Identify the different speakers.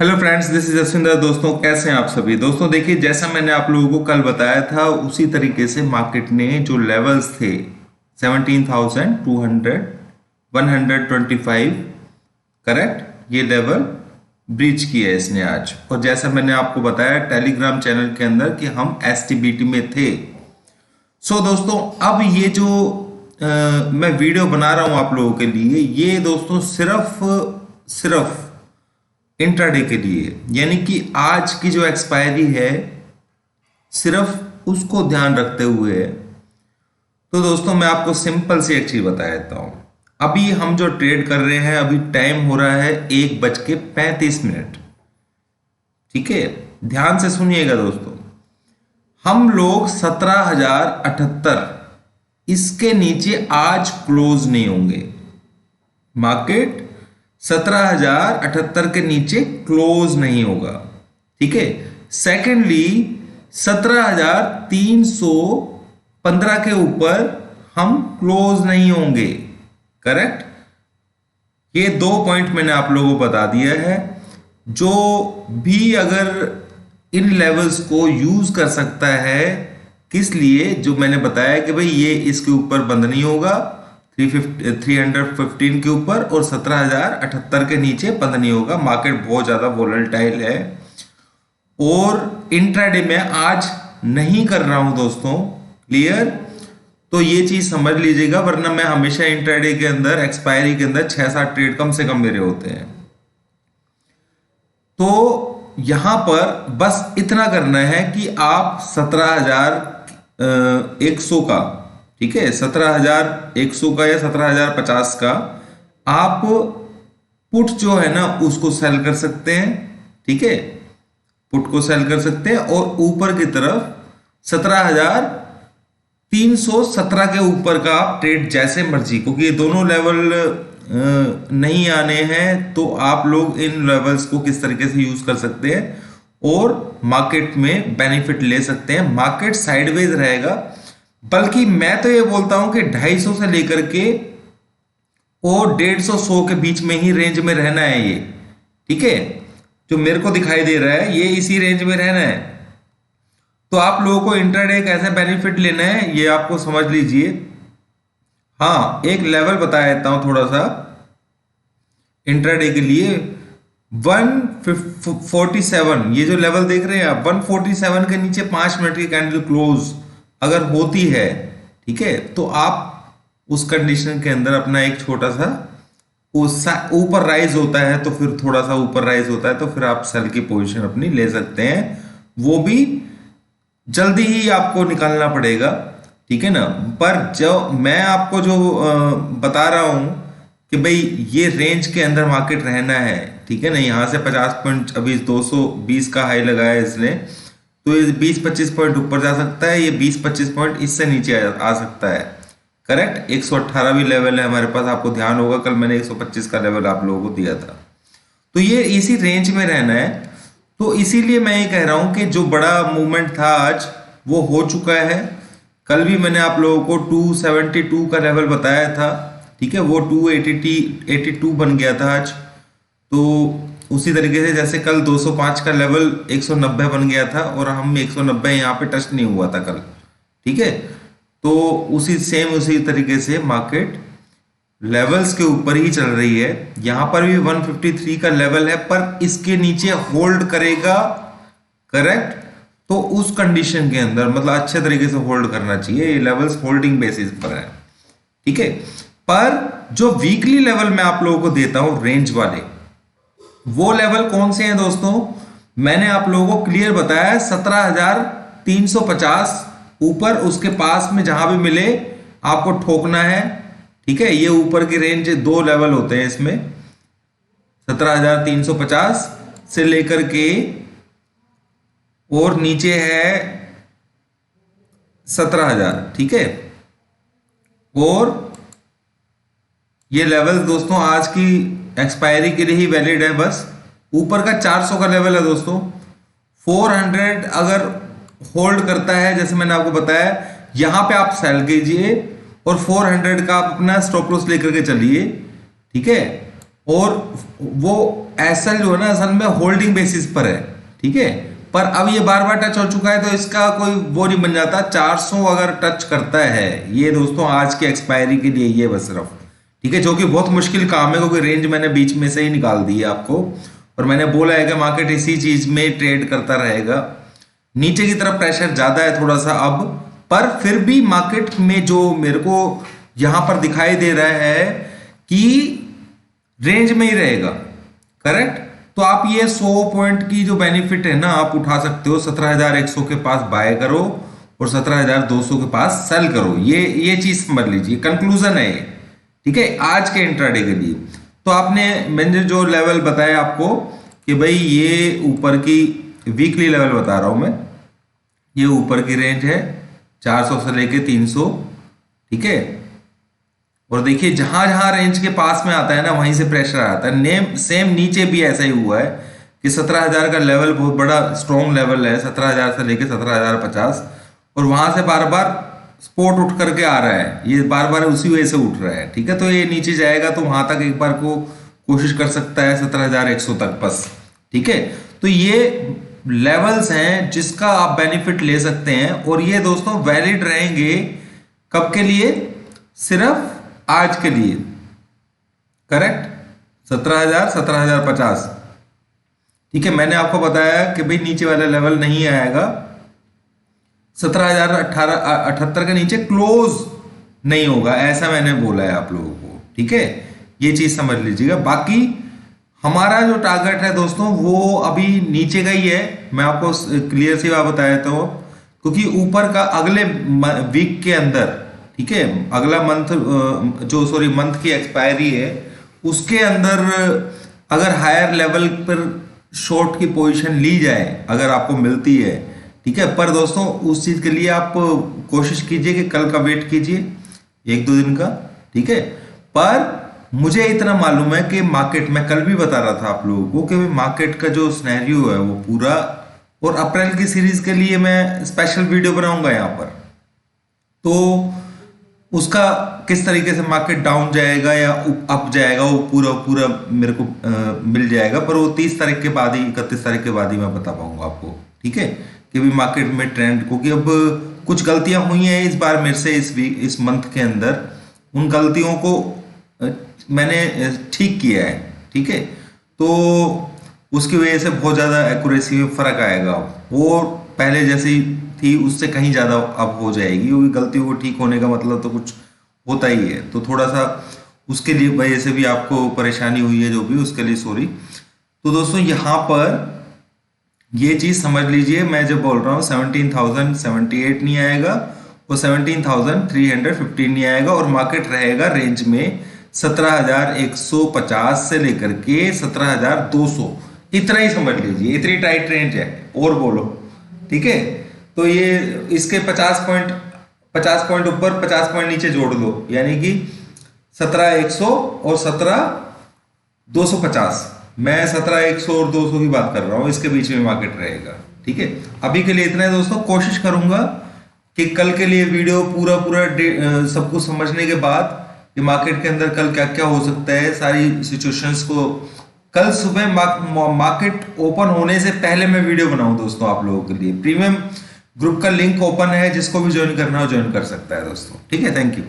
Speaker 1: Hello friends, this is Jaswinder. दोस्तों, कैसे हैं आप सभी। दोस्तों देखिए, जैसा मैंने आप लोगों को कल बताया था उसी तरीके से मार्केट ने जो लेवल्स थे 17,200 125, करेक्ट, ये लेवल ब्रीच किया है इसने आज। और जैसा मैंने आपको बताया टेलीग्राम चैनल के अंदर कि हम एसटीबीटी में थे। सो दोस्तों, अब ये जो मैं वीडियो बना रहा हूं आप लोगों के लिए, ये दोस्तों सिर्फ इंट्राडे के लिए, यानी कि आज की जो एक्सपायरी है सिर्फ उसको ध्यान रखते हुए है। तो दोस्तों, मैं आपको सिंपल सी एक चीज बता देता हूं। अभी हम जो ट्रेड कर रहे हैं, अभी टाइम हो रहा है 1:35। ठीक है, ध्यान से सुनिएगा दोस्तों। हम लोग 17,078 इसके नीचे आज क्लोज नहीं होंगे। मार्केट 17,078 के नीचे क्लोज नहीं होगा। ठीक है। सेकेंडली, 17,315 के ऊपर हम क्लोज नहीं होंगे। करेक्ट। ये दो पॉइंट मैंने आप लोगों को बता दिया है। जो भी अगर इन लेवल्स को यूज कर सकता है, किस लिए, जो मैंने बताया कि भाई ये इसके ऊपर बंद नहीं होगा 315 के ऊपर, और 17,078 के नीचे बंद नहीं होगा। मार्केट बहुत ज्यादा वोलेटाइल है और इंट्राडे में आज नहीं कर रहा हूं दोस्तों। क्लियर। तो ये चीज समझ लीजिएगा, वरना मैं हमेशा इंट्राडे के अंदर एक्सपायरी के अंदर 6-7 ट्रेड कम से कम मेरे होते हैं। तो यहां पर बस इतना करना है कि आप 17,100 का, ठीक है, 17,100 का या 17,050 का आप पुट जो है ना उसको सेल कर सकते हैं। ठीक है, पुट को सेल कर सकते हैं। और ऊपर की तरफ 17,317 के ऊपर का आप ट्रेड जैसे मर्जी, क्योंकि ये दोनों लेवल नहीं आने हैं, तो आप लोग इन लेवल्स को किस तरीके से यूज कर सकते हैं और मार्केट में बेनिफिट ले सकते हैं। मार्केट साइडवेज रहेगा, बल्कि मैं तो ये बोलता हूं कि 250 से लेकर के और 150 के बीच में ही रेंज में रहना है ये। ठीक है, जो मेरे को दिखाई दे रहा है ये इसी रेंज में रहना है। तो आप लोगों को इंट्राडे कैसे बेनिफिट लेना है ये आपको समझ लीजिए। हाँ, एक लेवल बता देता हूं थोड़ा सा इंट्राडे के लिए। 147, ये जो लेवल देख रहे हैं आप, 147 के नीचे 5 मिनट की कैंडल क्लोज अगर होती है, ठीक है, तो आप उस कंडीशन के अंदर अपना एक छोटा सा ऊपर राइज होता है, तो फिर थोड़ा सा ऊपर राइज होता है, तो फिर आप सेल की पोजीशन अपनी ले सकते हैं। वो भी जल्दी ही आपको निकालना पड़ेगा। ठीक है ना। पर जो मैं आपको जो बता रहा हूं कि भाई ये रेंज के अंदर मार्केट रहना है। ठीक है ना। यहां से 50 पॉइंट, अभी 220 का हाई लगाया है इसने, तो ये 20-25 पॉइंट ऊपर जा सकता है, ये 20-25 पॉइंट इससे नीचे आ सकता है। करेक्ट। 118 भी लेवल है हमारे पास, आपको ध्यान होगा कल मैंने 125 का लेवल आप लोगों को दिया था। तो ये इसी रेंज में रहना है। तो इसीलिए मैं ये कह रहा हूं कि जो बड़ा मूवमेंट था आज वो हो चुका है। कल भी मैंने आप लोगों को 272 का लेवल बताया था। ठीक है, वो 282 बन गया था आज। तो उसी तरीके से जैसे कल 205 का लेवल 190 बन गया था, और हम 190 यहाँ पे टच नहीं हुआ था कल। ठीक है, तो उसी तरीके से मार्केट लेवल्स के ऊपर ही चल रही है। यहां पर भी 153 का लेवल है, पर इसके नीचे होल्ड करेगा। करेक्ट। तो उस कंडीशन के अंदर मतलब अच्छे तरीके से होल्ड करना चाहिए। ये लेवल्स होल्डिंग बेसिस पर है। ठीक है, पर जो वीकली लेवल मैं आप लोगों को देता हूं रेंज वाले, वो लेवल कौन से हैं दोस्तों, मैंने आप लोगों को क्लियर बताया। 17,350 ऊपर, उसके पास में जहां भी मिले आपको ठोकना है। ठीक है, ये ऊपर की रेंज 2 लेवल होते हैं इसमें, 17,350 से लेकर के, और नीचे है 17,000। ठीक है, और ये लेवल दोस्तों आज की एक्सपायरी के लिए ही वैलिड है बस। ऊपर का 400 का लेवल है दोस्तों। 400 अगर होल्ड करता है, जैसे मैंने आपको बताया, यहां पे आप सेल कीजिए और 400 का आप अपना स्टॉप लॉस लेकर के चलिए। ठीक है, और वो एसएल जो है ना असल में होल्डिंग बेसिस पर है, ठीक है। पर अब ये बार बार टच हो चुका है तो इसका कोई वो नहीं बन जाता। 400 अगर टच करता है ये दोस्तों आज के एक्सपायरी के लिए ये बस सिर्फ, ठीक है, जो कि बहुत मुश्किल काम है क्योंकि रेंज मैंने बीच में से ही निकाल दी है आपको। और मैंने बोला है कि मार्केट इसी चीज में ट्रेड करता रहेगा। नीचे की तरफ प्रेशर ज्यादा है थोड़ा सा अब, पर फिर भी मार्केट में जो मेरे को यहां पर दिखाई दे रहा है कि रेंज में ही रहेगा, करेक्ट। तो आप ये 100 पॉइंट की जो बेनिफिट है ना आप उठा सकते हो। 17,100 के पास बाय करो और 17,200 के पास सेल करो। ये चीज समझ लीजिए, कंक्लूजन है ये, ठीक है, आज के इंट्राडे के लिए। तो आपने मैंने जो लेवल बताया आपको कि भाई ये ऊपर की वीकली लेवल बता रहा हूं मैं, ये ऊपर की रेंज है 400 से लेके 300, ठीक है। और देखिए जहां जहां रेंज के पास में आता है ना वहीं से प्रेशर आता है। नेम सेम नीचे भी ऐसा ही हुआ है कि 17,000 का लेवल बहुत बड़ा स्ट्रॉन्ग लेवल है, 17,000 से लेके 17,050, और वहां से बार बार स्पोर्ट उठ करके आ रहा है, ये बार बार उसी वजह से उठ रहा है, ठीक है। तो ये नीचे जाएगा तो वहां तक एक बार को कोशिश कर सकता है 17,100 तक बस, ठीक है। तो ये लेवल्स हैं जिसका आप बेनिफिट ले सकते हैं और ये दोस्तों वैलिड रहेंगे कब के लिए, सिर्फ आज के लिए, करेक्ट। 17,000 17,050, ठीक है। मैंने आपको बताया कि भाई नीचे वाला लेवल नहीं आएगा, 17,078 के नीचे क्लोज नहीं होगा, ऐसा मैंने बोला है आप लोगों को, ठीक है। ये चीज समझ लीजिएगा। बाकी हमारा जो टारगेट है दोस्तों वो अभी नीचे का ही है, मैं आपको क्लियर सी बात बताया तो, क्योंकि ऊपर का अगले वीक के अंदर, ठीक है, अगला मंथ मंथ की एक्सपायरी है उसके अंदर अगर हायर लेवल पर शॉर्ट की पोजीशन ली जाए अगर आपको मिलती है, ठीक है। पर दोस्तों उस चीज के लिए आप कोशिश कीजिए कि कल का वेट कीजिए 1-2 दिन का, ठीक है। पर मुझे इतना मालूम है कि मार्केट, मैं कल भी बता रहा था आप लोगों को कि मार्केट का जो सिनेरियो है वो पूरा, और अप्रैल की सीरीज के लिए मैं स्पेशल वीडियो बनाऊंगा यहाँ पर, तो उसका किस तरीके से मार्केट डाउन जाएगा या अप जाएगा वो पूरा पूरा मेरे को मिल जाएगा। पर वो 30 तारीख के बाद ही, 31 तारीख के बाद ही मैं बता पाऊंगा आपको, ठीक है, कि भी मार्केट में ट्रेंड, क्योंकि अब कुछ गलतियां हुई हैं इस बार मेरे से इस मंथ के अंदर, उन गलतियों को मैंने ठीक किया है, ठीक है। तो उसकी वजह से बहुत ज़्यादा एक्यूरेसी में फर्क आएगा, वो पहले जैसी थी उससे कहीं ज़्यादा अब हो जाएगी, क्योंकि गलतियों को ठीक होने का मतलब तो कुछ होता ही है। तो थोड़ा सा उसके लिए वजह से भी आपको परेशानी हुई है, जो भी उसके लिए सॉरी। तो दोस्तों यहाँ पर ये चीज़ समझ लीजिए, मैं जब बोल रहा हूँ 17,078 नहीं आएगा और 17,315 नहीं आएगा, और मार्केट रहेगा रेंज में 17,150 से लेकर के 17,200, इतना ही समझ लीजिए, इतनी टाइट रेंज है। और बोलो, ठीक है। तो ये इसके 50 पॉइंट ऊपर 50 पॉइंट नीचे जोड़ दो, यानी कि 17,100 और 17,250, मैं 17,100 और 200 की बात कर रहा हूं, इसके बीच में मार्केट रहेगा, ठीक है। अभी के लिए इतना है दोस्तों। कोशिश करूंगा कि कल के लिए वीडियो पूरा सब कुछ समझने के बाद कि मार्केट के अंदर कल क्या क्या हो सकता है, सारी सिचुएशंस को कल सुबह मार्केट ओपन होने से पहले मैं वीडियो बनाऊं दोस्तों आप लोगों के लिए। प्रीमियम ग्रुप का लिंक ओपन है, जिसको भी ज्वाइन करना हो ज्वाइन कर सकता है दोस्तों, ठीक है। Thank you.